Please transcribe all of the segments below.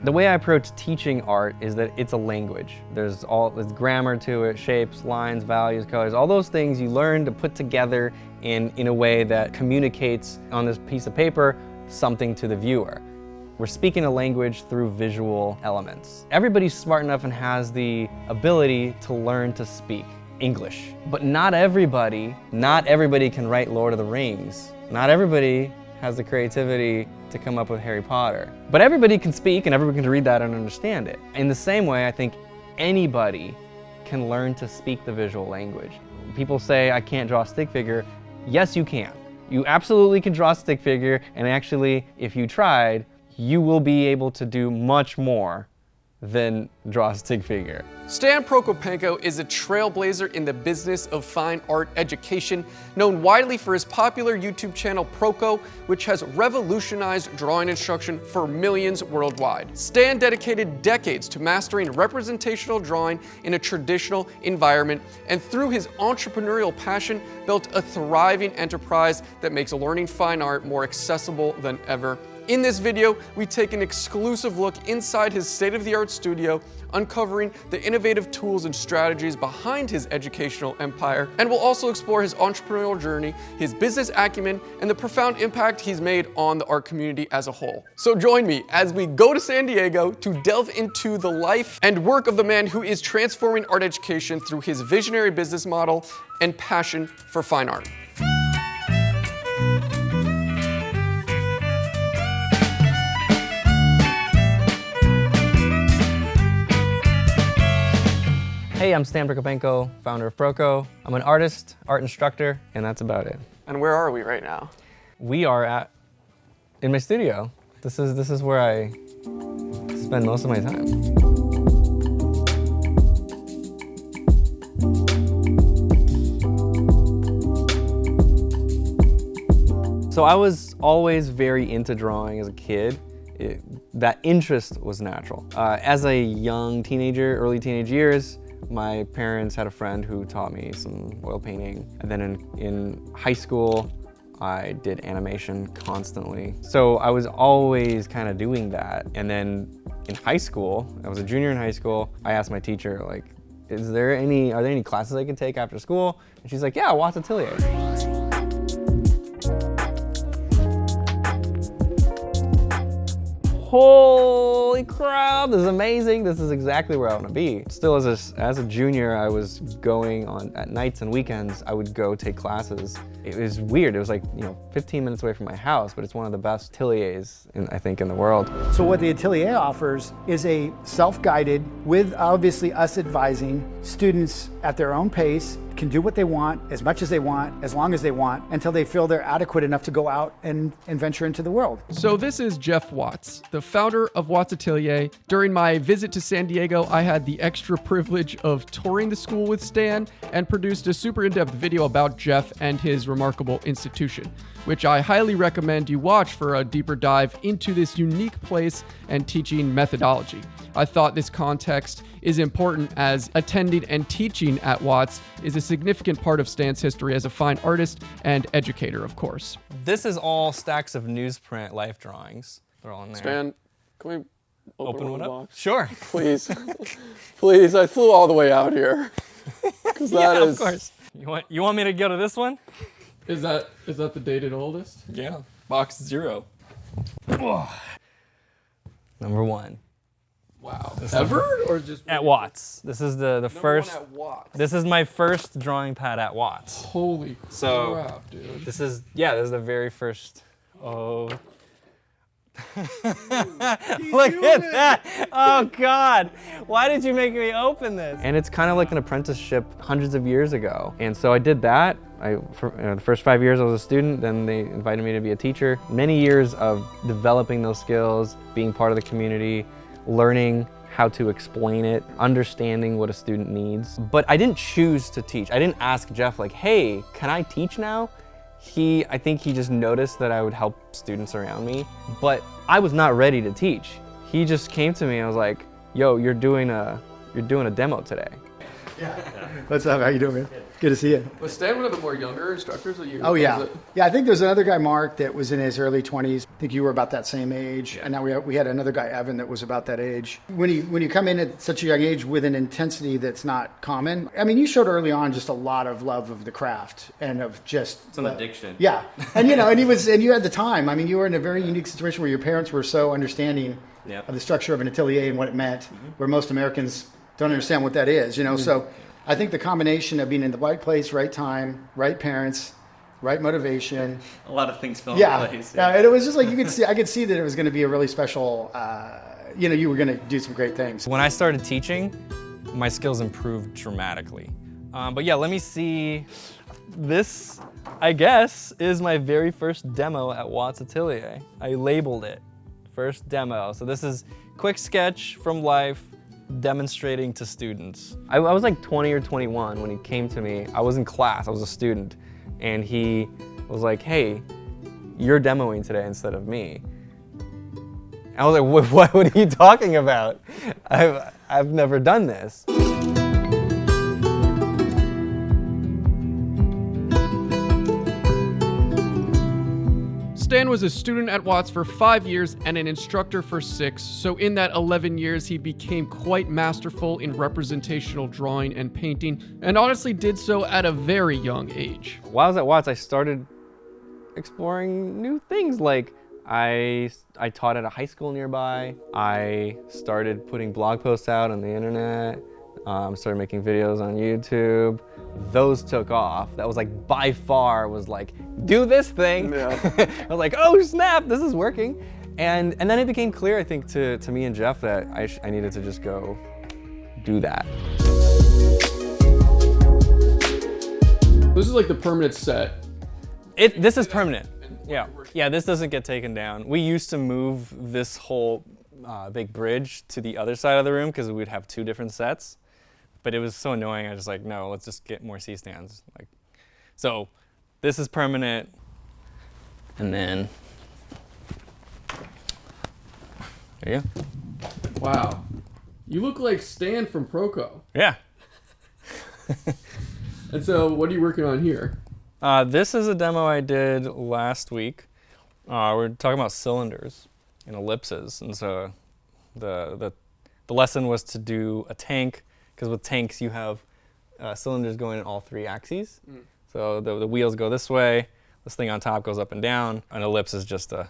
The way I approach teaching art is that it's a language. There's grammar to it, shapes, lines, values, colors, all those things you learn to put together in a way that communicates on this piece of paper something to the viewer. We're speaking a language through visual elements. Everybody's smart enough and has the ability to learn to speak English, but not everybody can write Lord of the Rings. Not everybody has the creativity to come up with Harry Potter. But everybody can speak and everybody can read that and understand it. In the same way, I think anybody can learn to speak the visual language. People say, I can't draw a stick figure. Yes, you can. You absolutely can draw a stick figure, and actually, if you tried, you will be able to do much more than draw a stick figure. Stan Proko is a trailblazer in the business of fine art education, known widely for his popular YouTube channel Proko, which has revolutionized drawing instruction for millions worldwide. Stan dedicated decades to mastering representational drawing in a traditional environment, and through his entrepreneurial passion, built a thriving enterprise that makes learning fine art more accessible than ever. In this video, we take an exclusive look inside his state-of-the-art studio, uncovering the innovative tools and strategies behind his educational empire, and we'll also explore his entrepreneurial journey, his business acumen, and the profound impact he's made on the art community as a whole. So join me as we go to San Diego to delve into the life and work of the man who is transforming art education through his visionary business model and passion for fine art. Hey, I'm Stan Proko, founder of Proko. I'm an artist, art instructor, and that's about it. And where are we right now? We are in my studio. This is where I spend most of my time. So I was always very into drawing as a kid. That interest was natural. As a young teenager, early teenage years, my parents had a friend who taught me some oil painting. And then in high school, I did animation constantly. So I was always kind of doing that. And then in high school, I was a junior in high school, I asked my teacher, like, are there any classes I can take after school? And she's like, yeah, watch Atelier. Holy crap, this is amazing. This is exactly where I want to be. Still, as a junior, I was going on at nights and weekends, I would go take classes. It was weird. It was like, 15 minutes away from my house, but it's one of the best ateliers, I think, in the world. So what the Atelier offers is a self-guided, with obviously us advising, students at their own pace, can do what they want, as much as they want, as long as they want, until they feel they're adequate enough to go out and venture into the world. So this is Jeff Watts, the founder of Watts Atelier. During my visit to San Diego, I had the extra privilege of touring the school with Stan and produced a super in-depth video about Jeff and his remarkable institution, which I highly recommend you watch for a deeper dive into this unique place and teaching methodology. I thought this context is important as attending and teaching at Watts is a significant part of Stan's history as a fine artist and educator, of course. This is all stacks of newsprint life drawings. They're all in there. Stan, can we open one up? Box? Sure. Please. Please, I flew all the way out here. Yeah, of course. You want me to go to this one? Is that the dated oldest? Yeah. Box 0. Number 1. Wow. Ever or just at Watts? This is the first. One at Watts. This is my first drawing pad at Watts. Holy crap, dude! This is the very first. Oh. Look at that! Oh God! Why did you make me open this? And it's kind of like an apprenticeship hundreds of years ago. And so I did that. The first 5 years I was a student, then they invited me to be a teacher. Many years of developing those skills, being part of the community, learning how to explain it, understanding what a student needs. But I didn't choose to teach. I didn't ask Jeff like, hey, can I teach now? I think he just noticed that I would help students around me, but I was not ready to teach. He just came to me and was like, yo, you're doing a demo today. What's up? How you doing, man? Good to see you. Was Stan one of the more younger instructors that you? Oh yeah, yeah. I think there's another guy, Mark, that was in his early 20s. I think you were about that same age, and now we had another guy, Evan, that was about that age. When you come in at such a young age with an intensity that's not common, I mean, you showed early on just a lot of love of the craft and of just it's an addiction. Yeah, and you had the time. I mean, you were in a very unique situation where your parents were so understanding of the structure of an atelier and what it meant, where most Americans don't understand what that is, So I think the combination of being in the right place, right time, right parents, right motivation. A lot of things fell into place. Yeah, and it was just like I could see that it was going to be a really special, you were going to do some great things. When I started teaching, my skills improved dramatically. But yeah, let me see. This, I guess, is my very first demo at Watts Atelier. I labeled it first demo. So this is quick sketch from life, demonstrating to students. I was like 20 or 21 when he came to me. I was in class, I was a student, and he was like, hey, you're demoing today instead of me. I was like, what are you talking about? I've never done this. Stan was a student at Watts for 5 years and an instructor for 6, so in that 11 years he became quite masterful in representational drawing and painting, and honestly did so at a very young age. While I was at Watts, I started exploring new things. Like I taught at a high school nearby. I started putting blog posts out on the internet. Started making videos on YouTube. Those took off. That was like by far was like, do this thing. Yeah. I was like, oh snap, this is working. And then it became clear, I think, to me and Jeff that I needed to just go do that. This is like the permanent set. This is permanent. Yeah, this doesn't get taken down. We used to move this whole big bridge to the other side of the room because we'd have 2 different sets. But it was so annoying, I was just like, no, let's just get more C-stands. So this is permanent, and then, there you go. Wow. You look like Stan from Proko. Yeah. And so what are you working on here? This is a demo I did last week. We're talking about cylinders and ellipses, and so the lesson was to do a tank, because with tanks you have cylinders going in all 3 axes. So the wheels go this way, this thing on top goes up and down. An ellipse is just a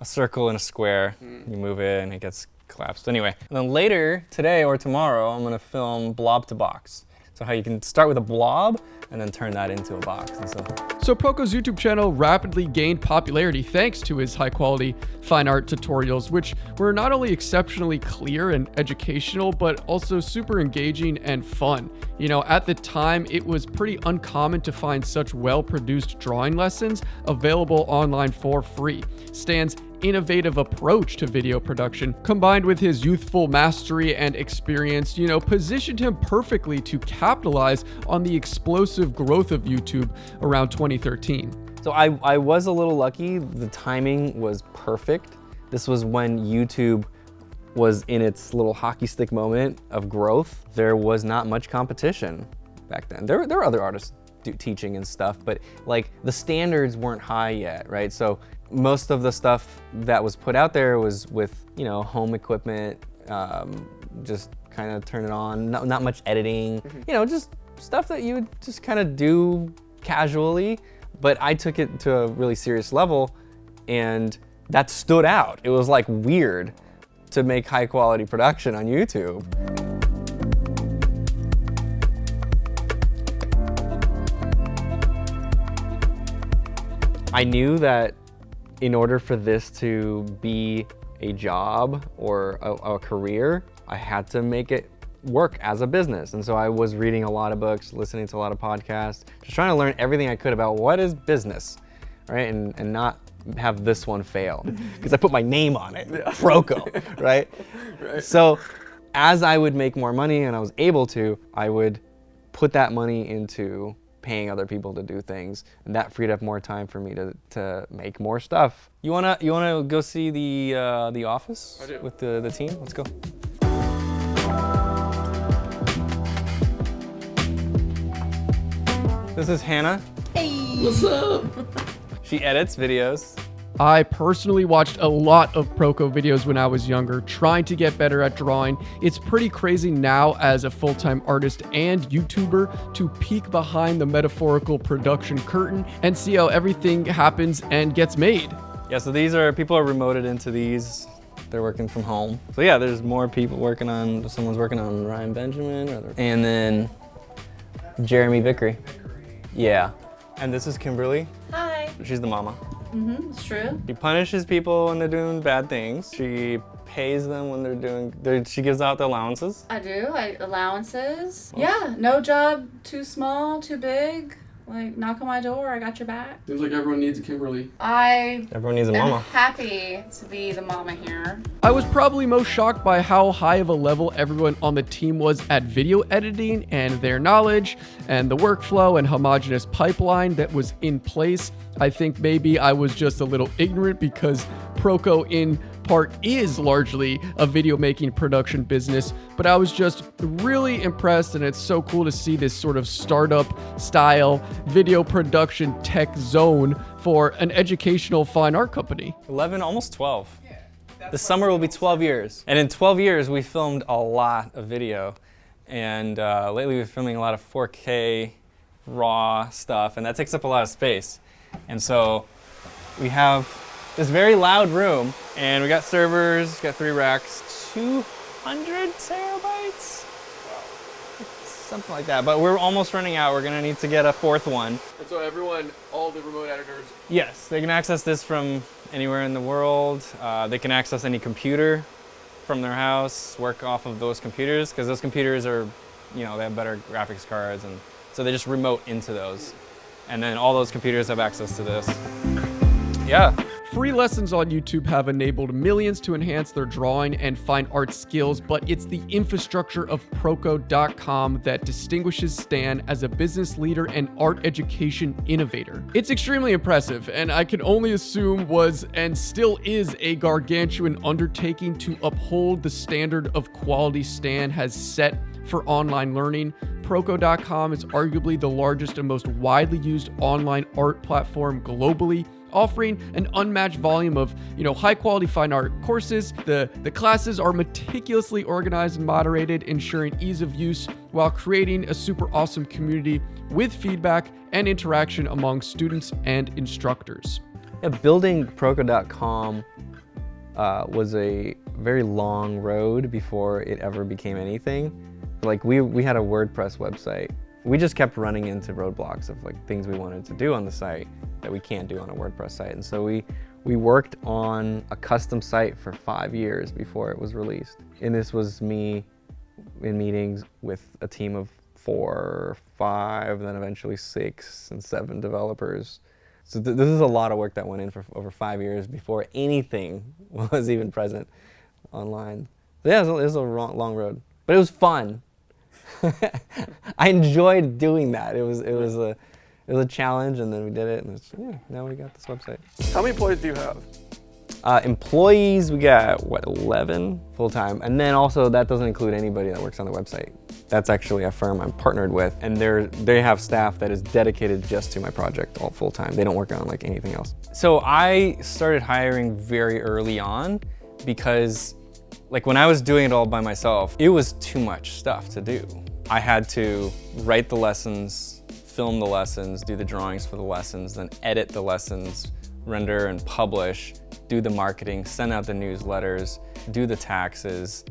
circle and a square. You move it and it gets collapsed. Anyway, and then later, today or tomorrow, I'm gonna film blob to box. So how you can start with a blob and then turn that into a box. And so Proko's YouTube channel rapidly gained popularity thanks to his high quality fine art tutorials, which were not only exceptionally clear and educational, but also super engaging and fun. At the time, it was pretty uncommon to find such well-produced drawing lessons available online for free. Stan's innovative approach to video production, combined with his youthful mastery and experience, positioned him perfectly to capitalize on the explosive growth of YouTube around 2013. So I was a little lucky. The timing was perfect. This was when YouTube was in its little hockey stick moment of growth. There was not much competition back then. There were other artists teaching and stuff, but like the standards weren't high yet, right? So most of the stuff that was put out there was with, home equipment, just kind of turn it on, not much editing, just stuff that you would just kind of do casually. But I took it to a really serious level, and that stood out. It was like weird to make high quality production on YouTube. I knew that in order for this to be a job or a career, I had to make it work as a business. And so I was reading a lot of books, listening to a lot of podcasts, just trying to learn everything I could about what is business, right? And not have this one fail, because I put my name on it, Proko, right? So as I would make more money and I was able to, I would put that money into paying other people to do things, and that freed up more time for me to make more stuff. You wanna go see the office with the team? Let's go. This is Hannah. Hey! What's up? She edits videos. I personally watched a lot of Proko videos when I was younger, trying to get better at drawing. It's pretty crazy now as a full-time artist and YouTuber to peek behind the metaphorical production curtain and see how everything happens and gets made. Yeah, so people are remoted into these. They're working from home. So yeah, there's more people working on, someone's working on Ryan Benjamin, and then Jeremy Vickery. Yeah. And this is Kimberly. Hi. She's the mama. It's true. She punishes people when they're doing bad things. She pays them when she gives out the allowances. I do. Allowances. Yeah, no job too small, too big. Like, knock on my door, I got your back. Seems like everyone needs a Kimberly. Everyone needs a I'm mama. happy to be the mama here. I was probably most shocked by how high of a level everyone on the team was at video editing and their knowledge and the workflow and homogeneous pipeline that was in place. I think maybe I was just a little ignorant because Proko in part is largely a video making production business, but I was just really impressed, and it's so cool to see this sort of startup style video production tech zone for an educational fine art company. 11, almost 12. This summer will be 12 years. And in 12 years, we filmed a lot of video. And lately we're filming a lot of 4K raw stuff, and that takes up a lot of space. And so we have this very loud room, and we got servers, got 3 racks, 200 terabytes? Something like that, but we're almost running out. We're gonna need to get a 4th one. And so everyone, all the remote editors. Yes, they can access this from anywhere in the world. They can access any computer from their house, work off of those computers, because those computers are, they have better graphics cards, and so they just remote into those. And then all those computers have access to this. Yeah. Free lessons on YouTube have enabled millions to enhance their drawing and fine art skills, but it's the infrastructure of Proko.com that distinguishes Stan as a business leader and art education innovator. It's extremely impressive, and I can only assume was and still is a gargantuan undertaking to uphold the standard of quality Stan has set for online learning. Proko.com is arguably the largest and most widely used online art platform globally, offering an unmatched volume of, high quality fine art courses. The classes are meticulously organized and moderated, ensuring ease of use while creating a super awesome community with feedback and interaction among students and instructors. Yeah, building Proko.com was a very long road before it ever became anything. Like we had a WordPress website. We just kept running into roadblocks of things we wanted to do on the site that we can't do on a WordPress site. And so we worked on a custom site for 5 years before it was released. And this was me in meetings with a team of 4 or 5, then eventually 6 and 7 developers. So this is a lot of work that went in for over 5 years before anything was even present online. So yeah, it was a long road, but it was fun. I enjoyed doing that. It was a challenge, and then we did it, and now we got this website. How many employees do you have? Employees, we got 11 full-time, and then also that doesn't include anybody that works on the website. That's actually a firm I'm partnered with, and they have staff that is dedicated just to my project all full-time. They don't work on anything else. So I started hiring very early on because when I was doing it all by myself, it was too much stuff to do. I had to write the lessons, film the lessons, do the drawings for the lessons, then edit the lessons, render and publish, do the marketing, send out the newsletters, do the taxes.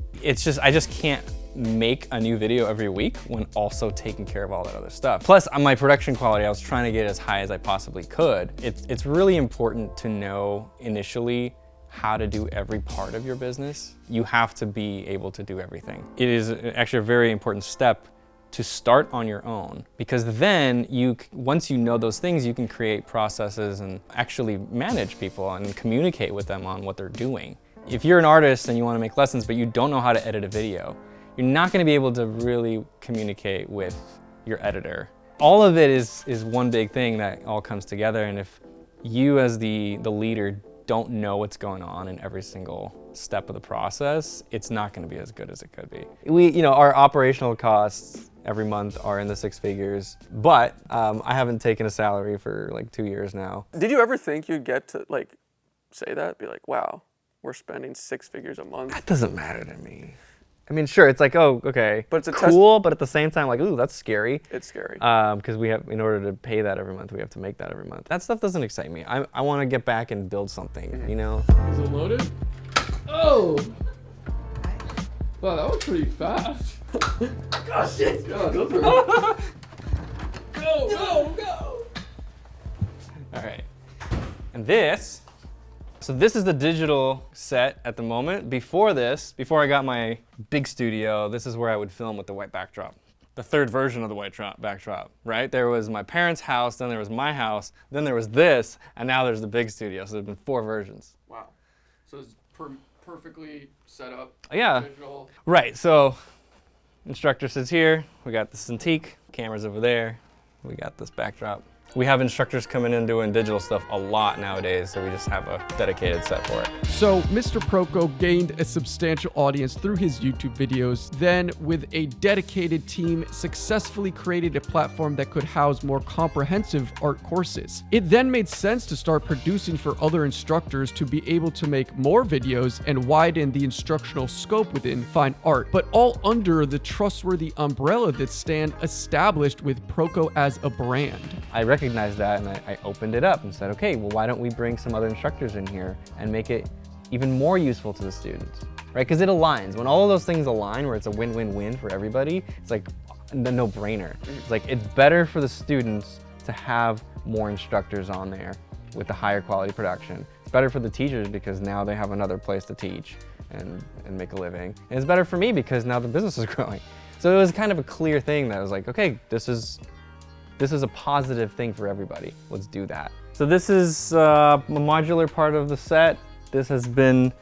I just can't make a new video every week when also taking care of all that other stuff. Plus, on my production quality, I was trying to get as high as I possibly could. It's really important to know initially how to do every part of your business. You have to be able to do everything. It is actually a very important step to start on your own, because then once you know those things, you can create processes and actually manage people and communicate with them on what they're doing. If you're an artist and you want to make lessons, but you don't know how to edit a video, you're not going to be able to really communicate with your editor. All of it is one big thing that all comes together, and if you as the leader don't know what's going on in every single step of the process, it's not going to be as good as it could be. Our operational costs every month are in the 6 figures, but I haven't taken a salary for like 2 years now. Did you ever think you'd get to like say that? Be like, wow, we're spending 6 figures a month. That doesn't matter to me. I mean, sure, it's like, oh, okay, But it's a cool, but at the same time, like, ooh, that's scary. It's scary. Because we have, in order to pay that every month, we have to make that every month. That stuff doesn't excite me. I want to get back and build something, you know? Is it loaded? Oh! Wow, that was pretty fast. Oh shit! God, those are... Go! All right. And this is the digital set at the moment. Before I got my big studio, this is where I would film with the white backdrop. The third version of the white backdrop, right? There was my parents' house, then there was my house, then there was this, and now there's the big studio. So there's been 4 versions. Wow. So it's perfectly set up. Yeah. Digital. Right, so instructor sits here. We got the Cintiq, cameras over there. We got this backdrop. We have instructors coming in doing digital stuff a lot nowadays, so we just have a dedicated set for it. So Mr. Proko gained a substantial audience through his YouTube videos, then with a dedicated team successfully created a platform that could house more comprehensive art courses. It then made sense to start producing for other instructors to be able to make more videos and widen the instructional scope within fine art, but all under the trustworthy umbrella that Stan established with Proko as a brand. I recognized that and I opened it up and said, okay, well, why don't we bring some other instructors in here and make it even more useful to the students, right? Because it aligns. When all of those things align, where it's a win-win-win for everybody, it's like a no-brainer. It's like, it's better for the students to have more instructors on there with the higher quality production. It's better for the teachers because now they have another place to teach and make a living. And it's better for me because now the business is growing. So it was kind of a clear thing that I was like, okay, this is a positive thing for everybody. Let's do that. So this is a modular part of the set. This has been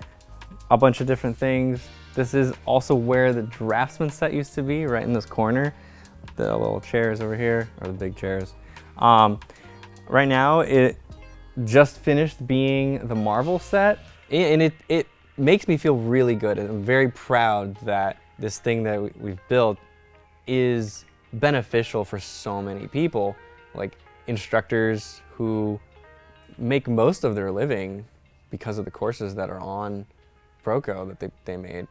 a bunch of different things. This is also where the draftsman set used to be, right in this corner. The little chairs over here, or the big chairs. Right now, it just finished being the Marvel set, and it makes me feel really good. I'm very proud that this thing that we've built is beneficial for so many people, like instructors who make most of their living because of the courses that are on Proko that they made,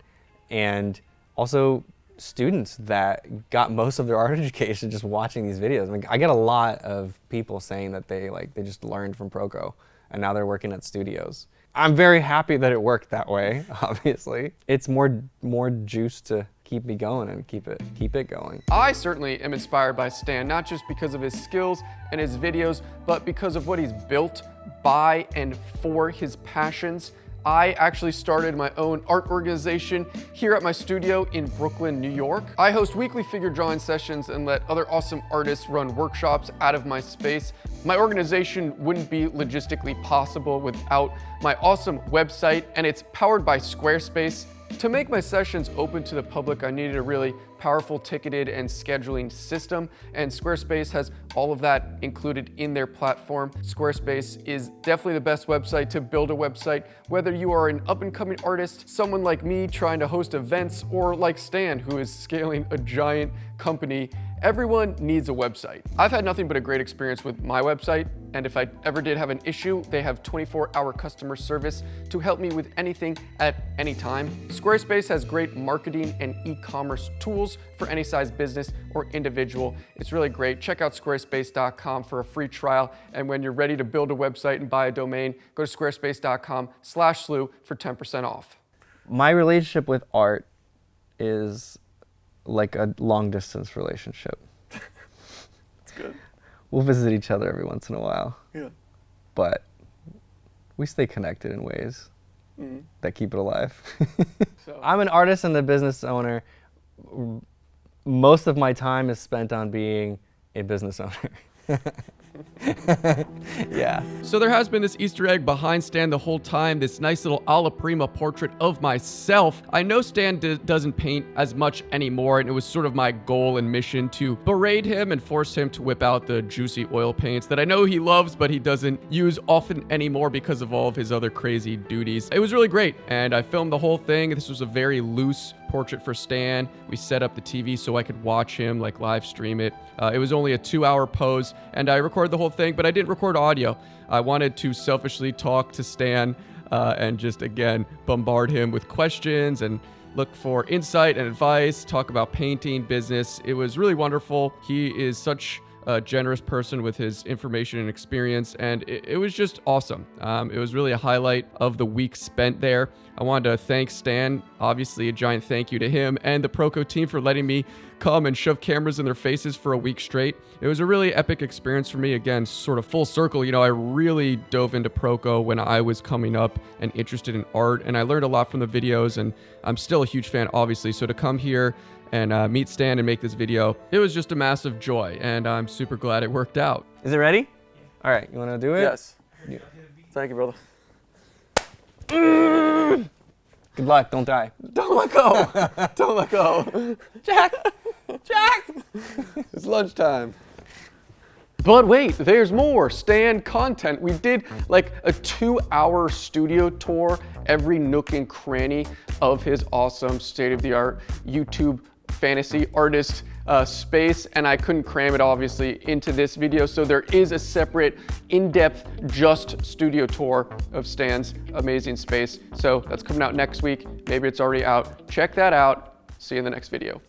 and also students that got most of their art education just watching these videos. I mean, I get a lot of people saying that they just learned from Proko and now they're working at studios. I'm very happy that it worked that way, obviously. It's more juice to keep me going and keep it going. I certainly am inspired by Stan, not just because of his skills and his videos, but because of what he's built by and for his passions. I actually started my own art organization here at my studio in Brooklyn, New York. I host weekly figure drawing sessions and let other awesome artists run workshops out of my space. My organization wouldn't be logistically possible without my awesome website, and it's powered by Squarespace. To make my sessions open to the public, I needed a really powerful ticketed and scheduling system, and Squarespace has all of that included in their platform. Squarespace is definitely the best website to build a website, whether you are an up-and-coming artist, someone like me trying to host events, or like Stan, who is scaling a giant company. Everyone needs a website. I've had nothing but a great experience with my website, and if I ever did have an issue, they have 24-hour customer service to help me with anything at any time. Squarespace has great marketing and e-commerce tools for any size business or individual. It's really great. Check out squarespace.com for a free trial, and when you're ready to build a website and buy a domain, go to squarespace.com/SLEW for 10% off. My relationship with art is like a long-distance relationship. That's good. We'll visit each other every once in a while. Yeah. But we stay connected in ways that keep it alive. I'm an artist and a business owner. Most of my time is spent on being a business owner. Yeah. So there has been this Easter egg behind Stan the whole time, this nice little alla prima portrait of myself. I know Stan doesn't paint as much anymore, and it was sort of my goal and mission to berate him and force him to whip out the juicy oil paints that I know he loves, but he doesn't use often anymore because of all of his other crazy duties. It was really great, and I filmed the whole thing. This was a very loose portrait for Stan. We set up the TV so I could watch him, like live stream it. It was only a 2-hour pose, and I recorded the whole thing, but I didn't record audio. I wanted to selfishly talk to Stan and just, again, bombard him with questions and look for insight and advice, talk about painting, business. It was really wonderful. He is such a generous person with his information and experience, and it was just awesome. It was really a highlight of the week spent there. I wanted to thank Stan, obviously a giant thank you to him and the Proko team for letting me come and shove cameras in their faces for a week straight. It was a really epic experience for me. Again, sort of full circle. You know, I really dove into Proko when I was coming up and interested in art, and I learned a lot from the videos, and I'm still a huge fan, obviously. So to come here and meet Stan and make this video, it was just a massive joy, and I'm super glad it worked out. Is it ready? All right, you want to do it? Yes. Thank you, brother. Good luck, don't die. Don't let go. Don't let go. Jack! Jack! It's lunchtime. But wait, there's more Stan content. We did like a 2-hour studio tour, every nook and cranny of his awesome state-of-the-art YouTube fantasy artist space, and I couldn't cram it obviously into this video, so there is a separate in-depth just studio tour of Stan's amazing space. So that's coming out next week. Maybe it's already out. Check that out. See you in the next video.